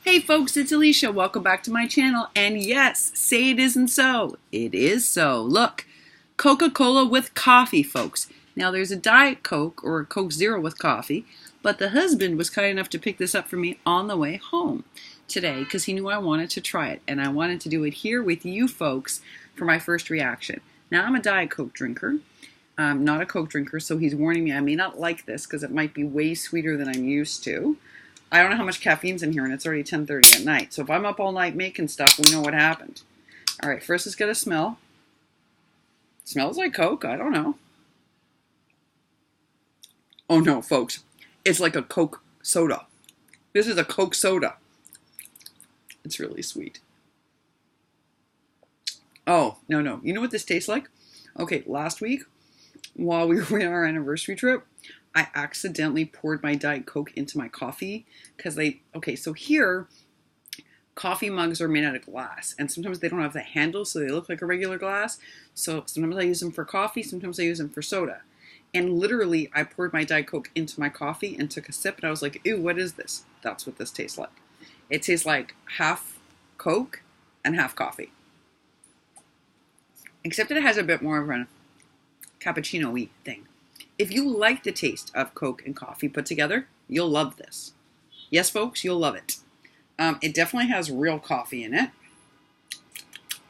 Hey folks, it's Alicia. Welcome back to my channel. And yes, say it isn't so. It is so. Look, Coca-Cola with coffee, folks. Now there's a Diet Coke or a Coke Zero with coffee, but the husband was kind enough to pick this up for me on the way home today because he knew I wanted to try it. And I wanted to do it here with you folks for my first reaction. Now I'm a Diet Coke drinker. I'm not a Coke drinker, so he's warning me I may not like this because it might be way sweeter than I'm used to. I don't know how much caffeine's in here, and it's already 10:30 at night. So if I'm up all night making stuff, we know what happened. All right, first let's get a smell. It smells like Coke. I don't know. Oh no, folks. It's like a Coke soda. This is a Coke soda. It's really sweet. Oh, no. You know what this tastes like? Okay, last week, while we were on our anniversary trip, I accidentally poured my Diet Coke into my coffee because so here, coffee mugs are made out of glass and sometimes they don't have the handle, so they look like a regular glass. So sometimes I use them for coffee, sometimes I use them for soda. And literally, I poured my Diet Coke into my coffee and took a sip and I was like, ew, what is this? That's what this tastes like. It tastes like half Coke and half coffee. Except that it has a bit more of a cappuccino-y thing. If you like the taste of Coke and coffee put together, you'll love this. Yes, folks, you'll love it. It definitely has real coffee in it.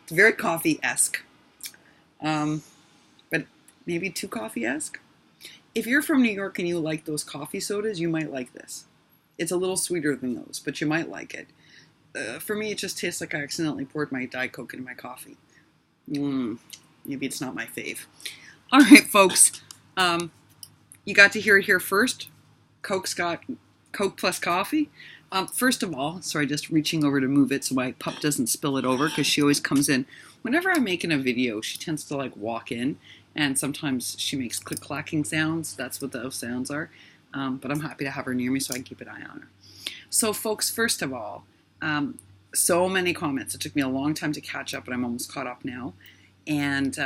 It's very coffee-esque. But maybe too coffee-esque. If you're from New York and you like those coffee sodas, you might like this. It's a little sweeter than those, but you might like it. For me, it just tastes like I accidentally poured my Diet Coke into my coffee. Maybe it's not my fave. All right, folks. You got to hear it here first. Coke's got Coke plus coffee. First of all, sorry, just reaching over to move it so my pup doesn't spill it over because she always comes in. Whenever I'm making a video, she tends to like walk in and sometimes she makes click-clacking sounds. That's what those sounds are. But I'm happy to have her near me so I can keep an eye on her. So folks, first of all, so many comments. It took me a long time to catch up, but I'm almost caught up now. And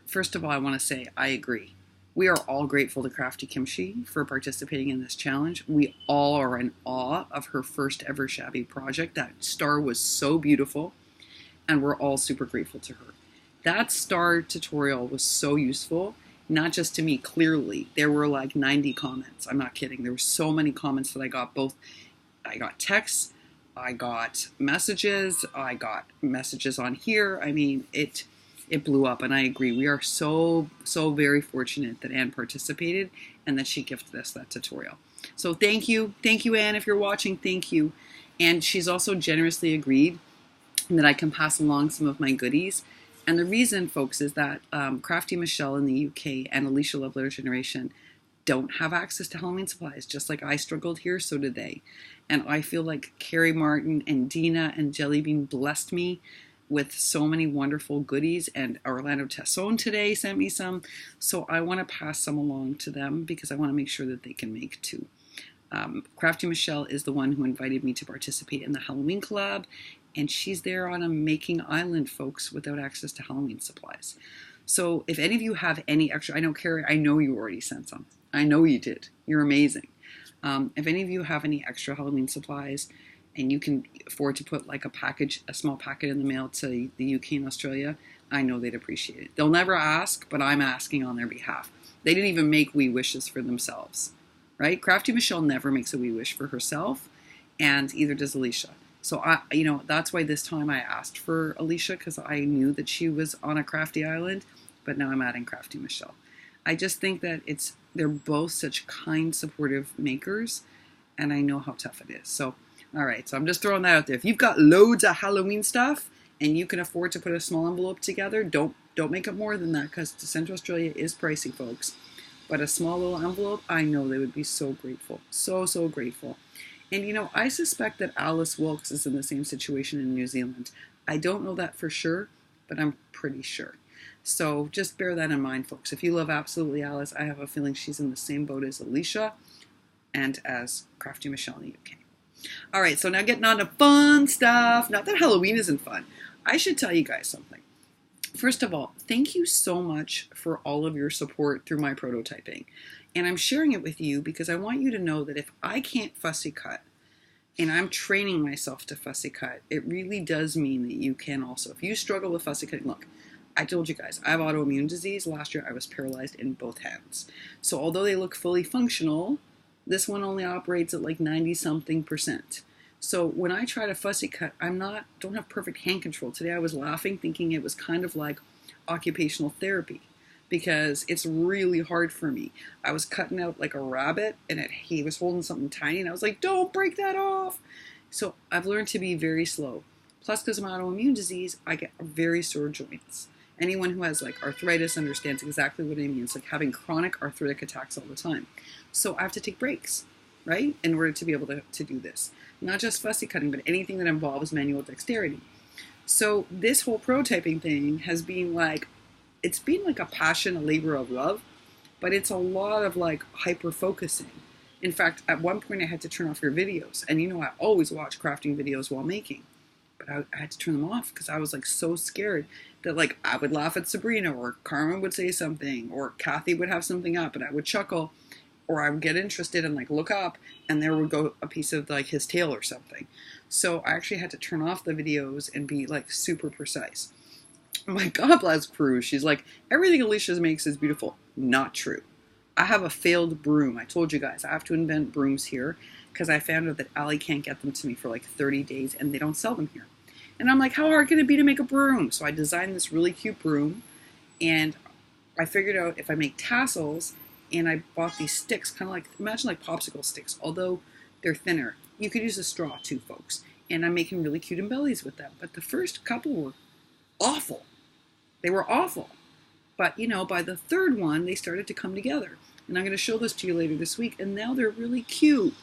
first of all, I want to say I agree. We are all grateful to Craftykimchi for participating in this challenge. We all are in awe of her first ever shabby project. That star was so beautiful, and we're all super grateful to her. That star tutorial was so useful, not just to me, clearly. There were like 90 comments. I'm not kidding. There were so many comments that I got I got texts, I got messages on here. I mean, it blew up, and I agree. We are so very fortunate that Anne participated and that she gifted us that tutorial. So thank you, Anne, if you're watching. Thank you. And she's also generously agreed that I can pass along some of my goodies. And the reason, folks, is that Crafty Michelle in the UK and Alicia Love Letter Generation don't have access to Halloween supplies. Just like I struggled here, so did they. And I feel like Carrie Martin and Dina and Jellybean blessed me with so many wonderful goodies, and Orlando Tesson today sent me some, so I want to pass some along to them because I want to make sure that they can make too. Crafty Michelle is the one who invited me to participate in the Halloween collab, and she's there on a making island, folks, without access to Halloween supplies. So if any of you have any extra, I know Carrie, I know you already sent some. I know you did. You're amazing. If any of you have any extra Halloween supplies, and you can afford to put like a small packet in the mail to the UK and Australia, I know they'd appreciate it. They'll never ask, but I'm asking on their behalf. They didn't even make wee wishes for themselves, right? Crafty Michelle never makes a wee wish for herself, and either does Alicia. So that's why this time I asked for Alicia, because I knew that she was on a crafty island, but now I'm adding Crafty Michelle. I just think that they're both such kind, supportive makers, and I know how tough it is. So all right, so I'm just throwing that out there. If you've got loads of Halloween stuff and you can afford to put a small envelope together, don't make it more than that because Central Australia is pricey, folks. But a small little envelope, I know they would be so grateful. So grateful. And I suspect that Alice Wilkes is in the same situation in New Zealand. I don't know that for sure, but I'm pretty sure. So just bear that in mind, folks. If you love Absolutely Alice, I have a feeling she's in the same boat as Alicia and as Crafty Michelle in the UK. All right, so now getting on to fun stuff. Not that Halloween isn't fun. I should tell you guys something. First of all, thank you so much for all of your support through my prototyping. And I'm sharing it with you because I want you to know that if I can't fussy cut and I'm training myself to fussy cut, it really does mean that you can also, if you struggle with fussy cutting, look, I told you guys, I have autoimmune disease. Last year I was paralyzed in both hands. So although they look fully functional, this one only operates at like 90 something percent. So when I try to fussy cut, don't have perfect hand control. Today I was laughing thinking it was kind of like occupational therapy because it's really hard for me. I was cutting out like a rabbit and he was holding something tiny and I was like, don't break that off. So I've learned to be very slow. Plus, because of my autoimmune disease, I get very sore joints. Anyone who has like arthritis understands exactly what I mean. It's like having chronic arthritic attacks all the time. So I have to take breaks, right? In order to be able to do this. Not just fussy cutting, but anything that involves manual dexterity. So this whole prototyping thing has been like, it's been like a passion, a labor of love, but it's a lot of like hyper focusing. In fact, at one point I had to turn off your videos. And you know, I always watch crafting videos while making. But I had to turn them off because I was like so scared that like I would laugh at Sabrina or Carmen would say something or Kathy would have something up and I would chuckle or I would get interested and like look up and there would go a piece of like his tail or something. So I actually had to turn off the videos and be like super precise. My God bless Prue. She's like, everything Alicia makes is beautiful. Not true. I have a failed broom. I told you guys I have to invent brooms here because I found out that Allie can't get them to me for like 30 days and they don't sell them here. And I'm like, how hard can it be to make a broom? So I designed this really cute broom and I figured out if I make tassels and I bought these sticks, kind of like, imagine like popsicle sticks, although they're thinner. You could use a straw too, folks. And I'm making really cute embellies with them. But the first couple were awful. They were awful. But, you know, by the third one, they started to come together. And I'm going to show this to you later this week. And now they're really cute.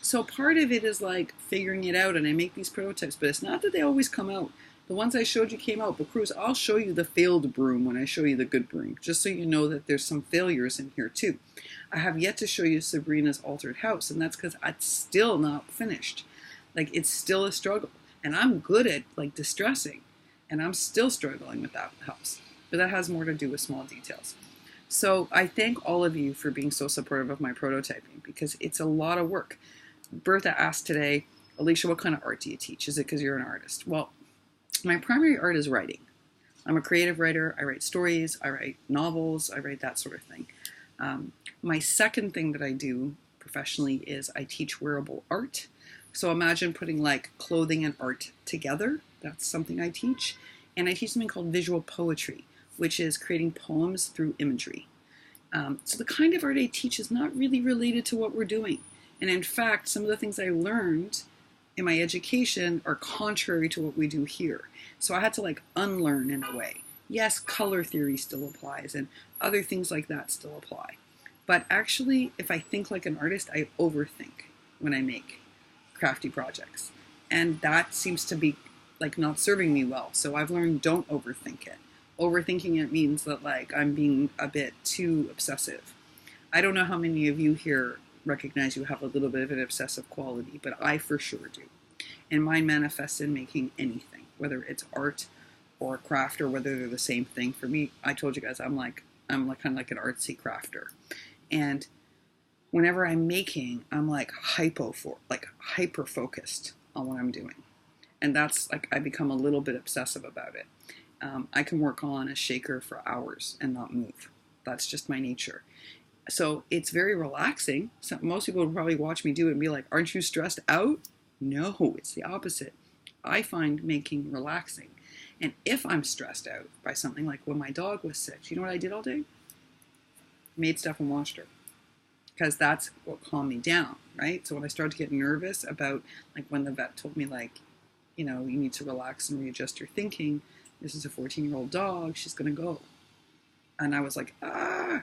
So part of it is like figuring it out. And I make these prototypes. But it's not that they always come out. The ones I showed you came out. But Cruz, I'll show you the failed broom when I show you the good broom. Just so you know that there's some failures in here too. I have yet to show you Sabrina's altered house. And that's because it's still not finished. Like, it's still a struggle. And I'm good at like distressing. And I'm still struggling with that house. But that has more to do with small details. So I thank all of you for being so supportive of my prototyping because it's a lot of work. Bertha asked today, Alicia, what kind of art do you teach? Is it because you're an artist? Well, my primary art is writing. I'm a creative writer. I write stories. I write novels. I write that sort of thing. My second thing that I do professionally is I teach wearable art. So imagine putting like clothing and art together. That's something I teach. And I teach something called visual poetry, which is creating poems through imagery. So the kind of art I teach is not really related to what we're doing. And in fact, some of the things I learned in my education are contrary to what we do here. So I had to like unlearn in a way. Yes, color theory still applies and other things like that still apply. But actually, if I think like an artist, I overthink when I make crafty projects. And that seems to be like not serving me well. So I've learned don't overthink it. Overthinking it means that like I'm being a bit too obsessive. I don't know how many of you here recognize you have a little bit of an obsessive quality, but I for sure do. And mine manifests in making anything, whether it's art or craft or whether they're the same thing. For me, I told you guys I'm like kind of like an artsy crafter. And whenever I'm making, I'm like hyper focused on what I'm doing. And that's like I become a little bit obsessive about it. I can work on a shaker for hours and not move. That's just my nature. So it's very relaxing. So most people would probably watch me do it and be like, aren't you stressed out? No, it's the opposite. I find making relaxing. And if I'm stressed out by something like when my dog was sick, you know what I did all day? Made stuff and watched her. Because that's what calmed me down, right? So when I started to get nervous about like when the vet told me like, you know, you need to relax and readjust your thinking. This is a 14-year-old dog. She's going to go. And I was like, I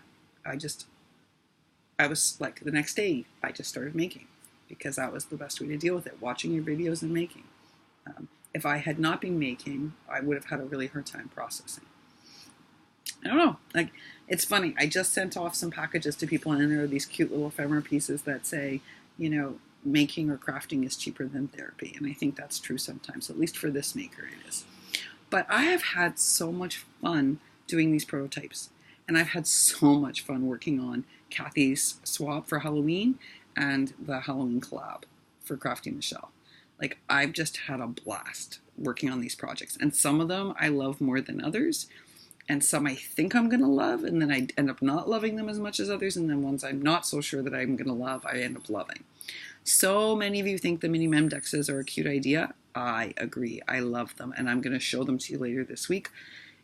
was like, the next day, I just started making because that was the best way to deal with it, watching your videos and making. If I had not been making, I would have had a really hard time processing. I don't know. Like, it's funny. I just sent off some packages to people, and there are these cute little ephemera pieces that say, you know, making or crafting is cheaper than therapy. And I think that's true sometimes, at least for this maker it is. But I have had so much fun doing these prototypes. And I've had so much fun working on Kathy's swap for Halloween and the Halloween collab for Crafty Michelle. Like, I've just had a blast working on these projects. And some of them I love more than others. And some I think I'm going to love, and then I end up not loving them as much as others. And then ones I'm not so sure that I'm going to love, I end up loving. So many of you think the mini Memdexes are a cute idea. I agree. I love them, and I'm going to show them to you later this week.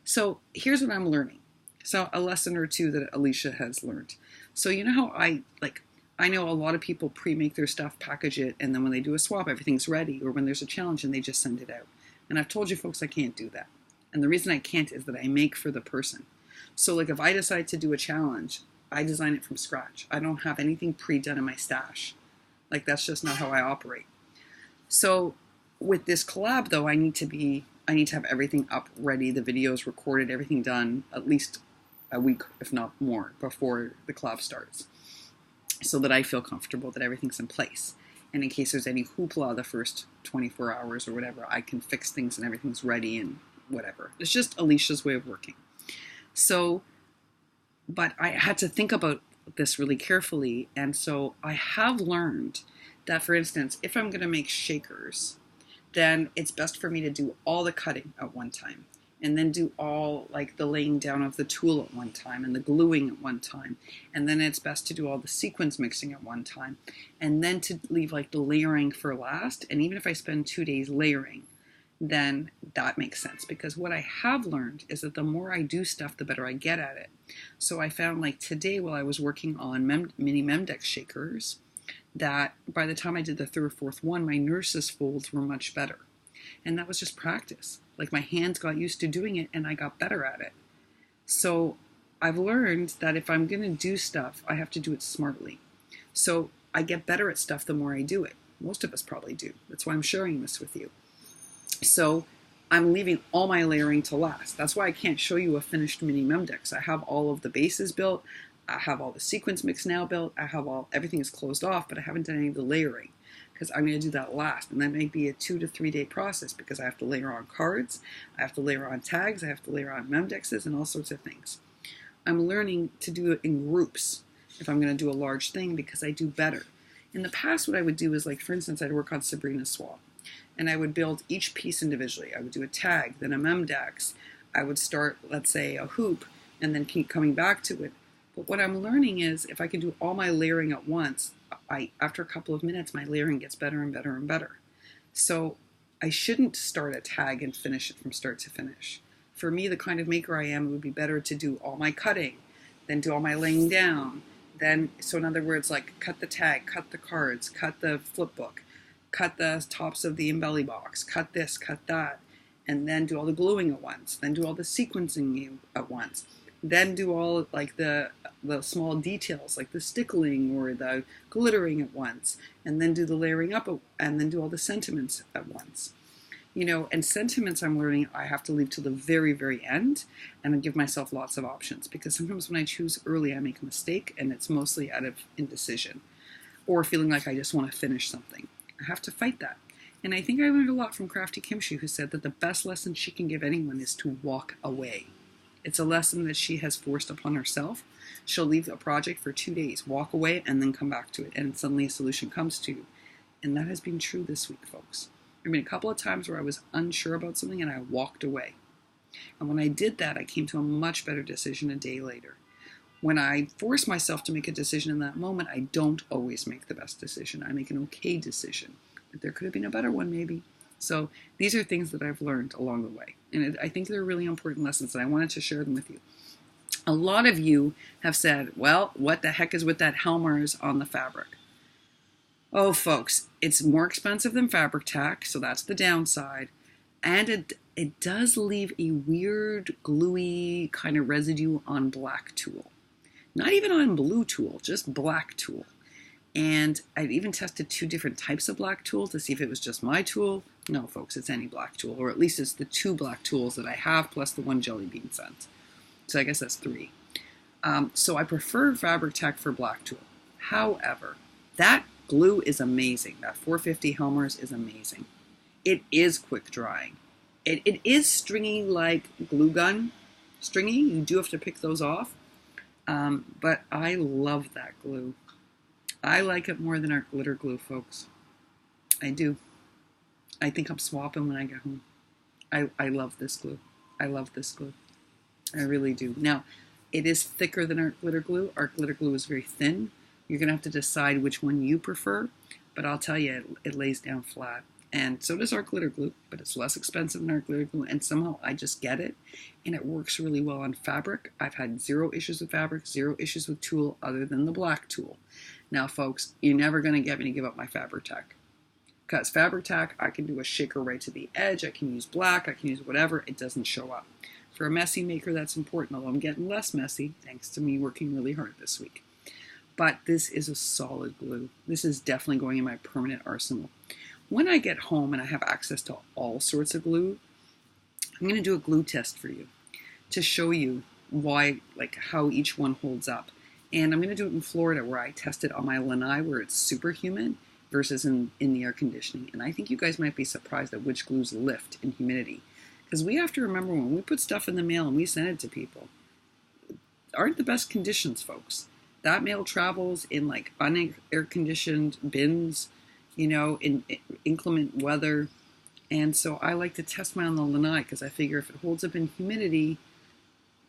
So here's what I'm learning. So a lesson or two that Alicia has learned. So you know how I know a lot of people pre-make their stuff, package it, and then when they do a swap, everything's ready, or when there's a challenge and they just send it out. And I've told you folks I can't do that. And the reason I can't is that I make for the person. So like if I decide to do a challenge, I design it from scratch. I don't have anything pre-done in my stash. Like, that's just not how I operate. So with this collab though, I need to have everything up ready, the videos recorded, everything done at least a week, if not more, before the collab starts, so that I feel comfortable that everything's in place. And in case there's any hoopla the first 24 hours or whatever, I can fix things and everything's ready and whatever. It's just Alicia's way of working. So, but I had to think about this really carefully. And so I have learned that, for instance, if I'm going to make shakers, then it's best for me to do all the cutting at one time, and then do all like the laying down of the tool at one time and the gluing at one time. And then it's best to do all the sequence mixing at one time, and then to leave like the layering for last. And even if I spend 2 days layering, then that makes sense, because what I have learned is that the more I do stuff, the better I get at it. So I found, like today while I was working on mini Memdex shakers, that by the time I did the third or fourth one, my nurse's folds were much better. And that was just practice. Like, my hands got used to doing it and I got better at it. So I've learned that if I'm going to do stuff, I have to do it smartly. So I get better at stuff the more I do it. Most of us probably do. That's why I'm sharing this with you. So I'm leaving all my layering to last. That's why I can't show you a finished mini Memdex. I have all of the bases built. I have all the sequence mix now built. Everything is closed off, but I haven't done any of the layering, because I'm going to do that last. And that may be a 2 to 3 day process, because I have to layer on cards, I have to layer on tags, I have to layer on Memdexes and all sorts of things. I'm learning to do it in groups if I'm going to do a large thing, because I do better. In the past, what I would do is, like, for instance, I'd work on Sabrina's swap, and I would build each piece individually. I would do a tag, then a Memdex. I would start, let's say, a hoop, and then keep coming back to it. But what I'm learning is, if I can do all my layering at once, after a couple of minutes, my layering gets better and better and better. So I shouldn't start a tag and finish it from start to finish. For me, the kind of maker I am, it would be better to do all my cutting, then do all my laying down. So in other words, like, cut the tag, cut the cards, cut the flip book, cut the tops of the embelly box, cut this, cut that, and then do all the gluing at once, then do all the sequencing at once, then do all like the small details like the stickling or the glittering at once, and then do the layering up, and then do all the sentiments at once. And sentiments, I'm learning, I have to leave to the very, very end, and I give myself lots of options, because sometimes when I choose early, I make a mistake, and it's mostly out of indecision or feeling like I just want to finish something. I have to fight that. And I think I learned a lot from Craftykimchi, who said that the best lesson she can give anyone is to walk away. It's a lesson that she has forced upon herself. She'll leave a project for 2 days, walk away, and then come back to it, and suddenly a solution comes to you. And that has been true this week, folks. There have been a couple of times where I was unsure about something and I walked away. And when I did that, I came to a much better decision a day later. When I force myself to make a decision in that moment, I don't always make the best decision. I make an okay decision, but there could have been a better one maybe. So these are things that I've learned along the way. And I think they're really important lessons, and I wanted to share them with you. A lot of you have said, well, what the heck is with that Helmers on the fabric? Oh, folks, it's more expensive than fabric tack, so that's the downside. And it does leave a weird, gluey kind of residue on black tulle. Not even on blue tulle, just black tulle. And I've even tested 2 different types of black tulle to see if it was just my tulle. No, folks, it's any black tulle, or at least it's the 2 black tulles that I have, plus the 1 jelly bean scent. So I guess that's 3. So I prefer fabric tack for black tulle. However, that glue is amazing. That 450 Helmers is amazing. It is quick drying. It is stringy like glue gun stringy. You do have to pick those off. But I love that glue. I like it more than our glitter glue, folks. I do. I think I'm swapping when I get home. I love this glue. I love this glue. I really do. Now, it is thicker than our glitter glue. Our glitter glue is very thin. You're going to have to decide which one you prefer, but I'll tell you, it lays down flat. And so does our glitter glue, but it's less expensive than our glitter glue, and somehow I just get it, and it works really well on fabric. I've had 0 issues with fabric, 0 issues with tulle other than the black tulle. Now, folks, you're never going to get me to give up my Fabri-Tac. Because Fabri-Tac, I can do a shaker right to the edge. I can use black. I can use whatever. It doesn't show up. For a messy maker, that's important, although I'm getting less messy thanks to me working really hard this week. But this is a solid glue. This is definitely going in my permanent arsenal. When I get home and I have access to all sorts of glue, I'm going to do a glue test for you to show you why, like how each one holds up. And I'm going to do it in Florida where I test it on my lanai where it's super humid versus in the air conditioning. And I think you guys might be surprised at which glues lift in humidity. Because we have to remember when we put stuff in the mail and we send it to people, aren't the best conditions, folks. That mail travels in like unair conditioned bins, you know, in inclement weather. And so I like to test mine on the lanai because I figure if it holds up in humidity,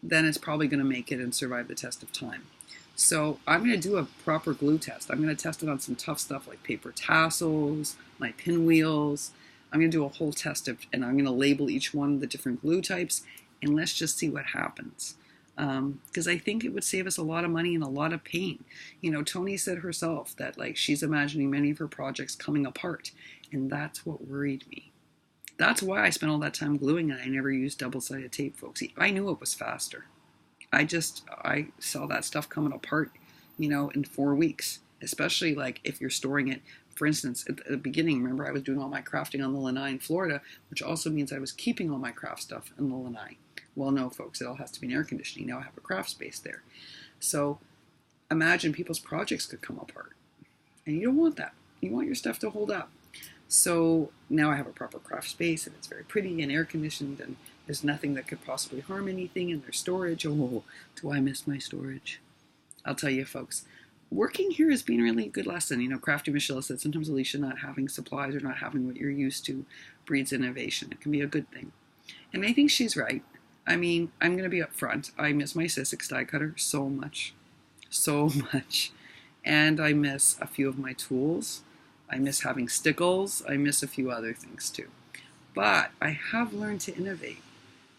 then it's probably going to make it and survive the test of time. So I'm going to do a proper glue test. I'm going to test it on some tough stuff like paper tassels, my pinwheels. I'm going to do a whole test of, and I'm going to label each one of the different glue types, and let's just see what happens. Because I think it would save us a lot of money and a lot of pain. You know, Tony said herself that like she's imagining many of her projects coming apart, and that's what worried me. That's why I spent all that time gluing and I never used double-sided tape, folks. I knew it was faster. I saw that stuff coming apart, you know, in 4 weeks, especially like if you're storing it. For instance, at the beginning, remember I was doing all my crafting on the lanai in Florida, which also means I was keeping all my craft stuff in the lanai. Well, no, folks, it all has to be in air conditioning. Now I have a craft space there. So imagine people's projects could come apart. And you don't want that. You want your stuff to hold up. So now I have a proper craft space and it's very pretty and air conditioned and there's nothing that could possibly harm anything in their storage. Oh, do I miss my storage? I'll tell you, folks, working here has been really a good lesson. You know, Crafty Michelle said sometimes, Alicia, not having supplies or not having what you're used to breeds innovation. It can be a good thing. And I think she's right. I mean, I'm going to be upfront. I miss my Sissix die cutter so much. So much. And I miss a few of my tools. I miss having stickles. I miss a few other things too. But I have learned to innovate.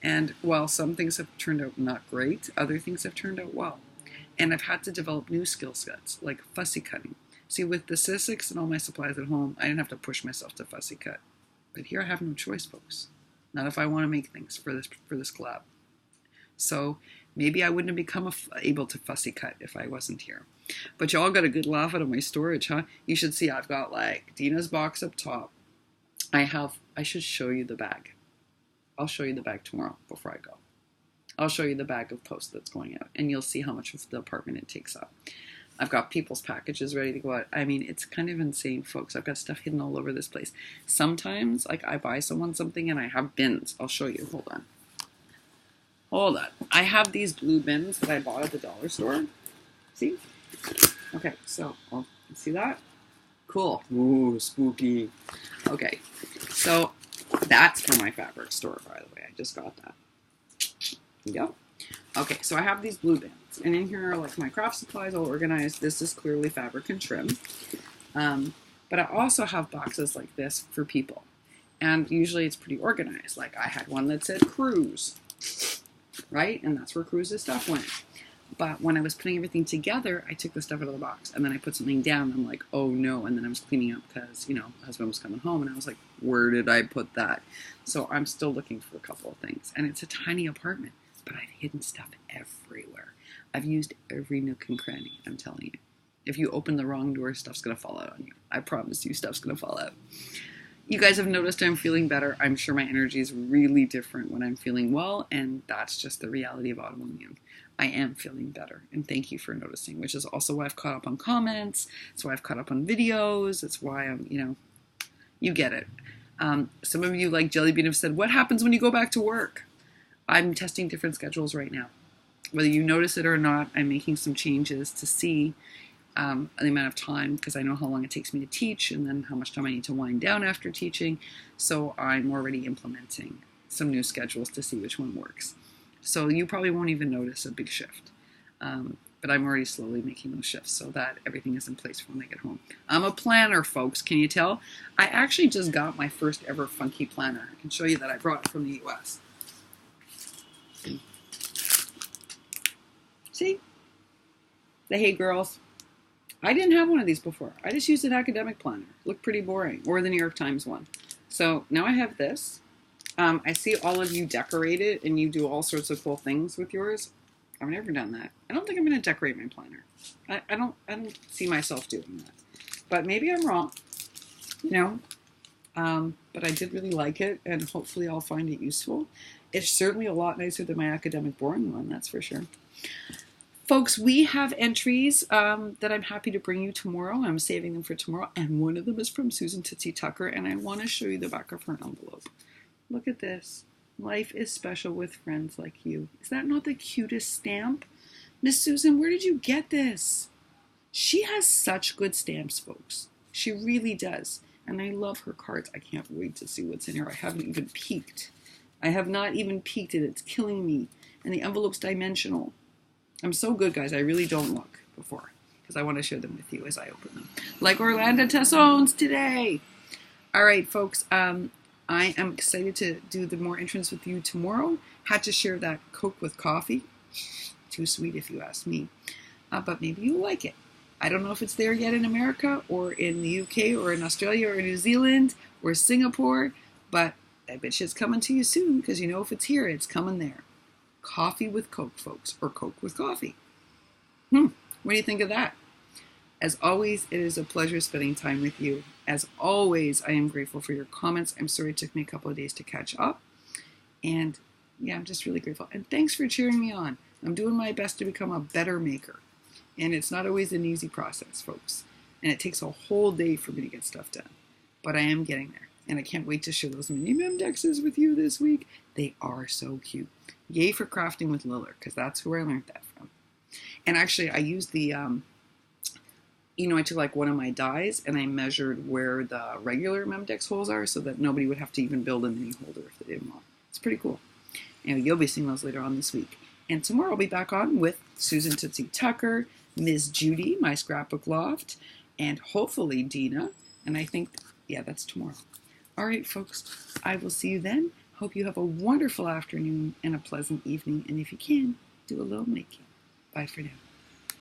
And while some things have turned out not great, other things have turned out well. And I've had to develop new skill sets, like fussy cutting. See, with the Sissix and all my supplies at home, I didn't have to push myself to fussy cut. But here I have no choice, folks. Not if I want to make things for this collab. So maybe I wouldn't have become able to fussy cut if I wasn't here. But y'all got a good laugh out of my storage, huh? You should see I've got like Dina's box up top. I should show you the bag. I'll show you the bag tomorrow before I go. I'll show you the bag of post that's going out, and you'll see how much of the apartment it takes up. I've got people's packages ready to go out. I mean, it's kind of insane, folks. I've got stuff hidden all over this place. Sometimes, like, I buy someone something and I have bins. I'll show you. Hold on. Hold on. I have these blue bins that I bought at the dollar store. See? Okay, so, see that? Cool. Ooh, spooky. Okay, so that's from my fabric store, by the way. I just got that. Yep. Okay, so I have these blue bins, and in here are like my craft supplies all organized. This is clearly fabric and trim. But I also have boxes like this for people, and usually it's pretty organized. Like I had one that said cruise, right? And that's where cruise's stuff went. But when I was putting everything together, I took the stuff out of the box, and then I put something down, and I'm like, oh no, and then I was cleaning up because, you know, husband was coming home, and I was like, where did I put that? So I'm still looking for a couple of things, and it's a tiny apartment. But I've hidden stuff everywhere. I've used every nook and cranny, I'm telling you. If you open the wrong door, stuff's going to fall out on you. I promise you, stuff's going to fall out. You guys have noticed I'm feeling better. I'm sure my energy is really different when I'm feeling well, and that's just the reality of autoimmune. I am feeling better, and thank you for noticing, which is also why I've caught up on comments. It's why I've caught up on videos. It's why I'm, you know, you get it. Some of you, like Jellybean, have said, what happens when you go back to work? I'm testing different schedules right now. Whether you notice it or not, I'm making some changes to see the amount of time, because I know how long it takes me to teach and then how much time I need to wind down after teaching. So I'm already implementing some new schedules to see which one works. So you probably won't even notice a big shift. But I'm already slowly making those shifts so that everything is in place for when I get home. I'm a planner, folks. Can you tell? I actually just got my first ever funky planner. I can show you that. I brought it from the US. See? The Hey Girls. I didn't have one of these before. I just used an academic planner. It looked pretty boring. Or the New York Times one. So now I have this. I see all of you decorate it and you do all sorts of cool things with yours. I've never done that. I don't think I'm going to decorate my planner. I don't see myself doing that. But maybe I'm wrong. You know. But I did really like it, and hopefully I'll find it useful. It's certainly a lot nicer than my academic boring one, that's for sure. Folks, we have entries that I'm happy to bring you tomorrow. I'm saving them for tomorrow, and one of them is from Susan Tootsie Tucker, and I want to show you the back of her envelope. Look at this. Life is special with friends like you. Is that not the cutest stamp? Miss Susan, where did you get this? She has such good stamps, folks. She really does. And I love her cards. I can't wait to see what's in here. I haven't even peeked. I have not even peeked it. It's killing me. And the envelope's dimensional. I'm so good, guys. I really don't look before because I want to share them with you as I open them. Like Orlando Tessons today. All right, folks. I am excited to do the more entrance with you tomorrow. Had to share that Coke with coffee. Too sweet if you ask me. But maybe you'll like it. I don't know if it's there yet in America or in the UK or in Australia or New Zealand or Singapore. But I bet you it's coming to you soon because you know if it's here, it's coming there. Coffee with Coke, folks. Or Coke with coffee. What do you think of that? As always, it is a pleasure spending time with you. As always, I am grateful for your comments. I'm sorry it took me a couple of days to catch up. And yeah, I'm just really grateful. And thanks for cheering me on. I'm doing my best to become a better maker. And it's not always an easy process, folks. And it takes a whole day for me to get stuff done. But I am getting there. And I can't wait to share those mini Memdexes with you this week. They are so cute. Yay for crafting with Liller, because that's who I learned that from. And actually, I used the... I took like one of my dies and I measured where the regular Memdex holes are so that nobody would have to even build a mini holder if they didn't want. It's pretty cool. Anyway, you'll be seeing those later on this week. And tomorrow I'll be back on with Susan Tootsie Tucker, Ms. Judy, my scrapbook loft, and hopefully Dina. And I think, yeah, that's tomorrow. All right, folks, I will see you then. Hope you have a wonderful afternoon and a pleasant evening. And if you can, do a little making. Bye for now.